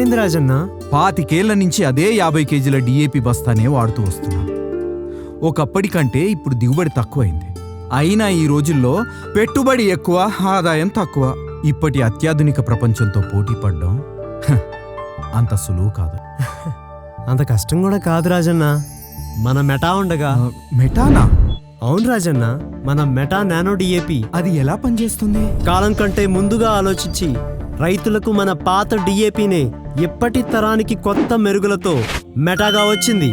ఏమైంది రాజన్న? 25 నుంచి అదే 50 కేజీల డిఏపి బస్తానే వాడుతూ వస్తున్నాం. ఒకప్పటికంటే ఇప్పుడు దిగుబడి తక్కువైంది. అయినా ఈ రోజుల్లో పెట్టుబడి ఎక్కువ, ఆదాయం తక్కువ. ఇప్పటి అత్యాధునిక ప్రపంచంతో పోటీ పడ్డం అంత సులువు కాదు. అంత కష్టం కూడా కాదు రాజన్న. మన మెటా ఉండగా. మెటానా? అవును రాజన్న, మన మెటా నానో డిఏపి. అది ఎలా పనిచేస్తుంది? కాలం కంటే ముందుగా ఆలోచించి రైతులకు మన పాత డిఏపినే ఎప్పటి తరానికి కొత్త మెరుగులతో మెటాగా వచ్చింది.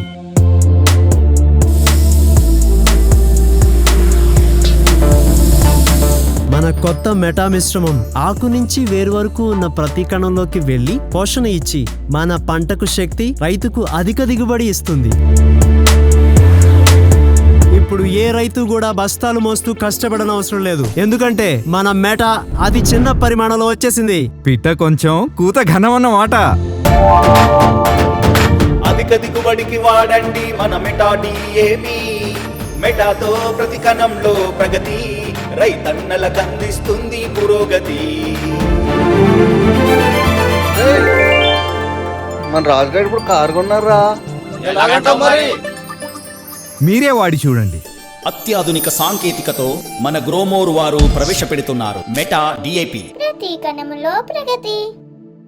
మన కొత్త మెటా మిశ్రమం ఆకు నుంచి వేరు వరకు ఉన్న ప్రతి కణంలోకి వెళ్లి పోషణ ఇచ్చి మన పంటకు శక్తి, రైతుకు అధిక దిగుబడి ఇస్తుంది. ఇప్పుడు ఏ రైతు కూడా బస్తాలు మోస్తూ కష్టపడనవసరం లేదు. ఎందుకంటే మన మెటా అతి చిన్న పరిమాణంలో వచ్చేసింది. పిట్ట కొంచెం కూత ఘనమన్నమాట. అధిక దిగుబడికి వాడండి మన మెటా డిఏపి. మెటాతో ప్రతి కణంలో ప్రగతి, రైతన్నలకు అందిస్తుంది పురోగతి. మన రాజుగారు ఇప్పుడు కారు కొన్నారా? మీరే వాడి చూడండి. అత్యాధునిక సాంకేతికతో మన గ్రోమోర్ వారు ప్రవేశపెడుతున్నారు మెటా డిఏపి. ప్రతి కణములో ప్రగతి.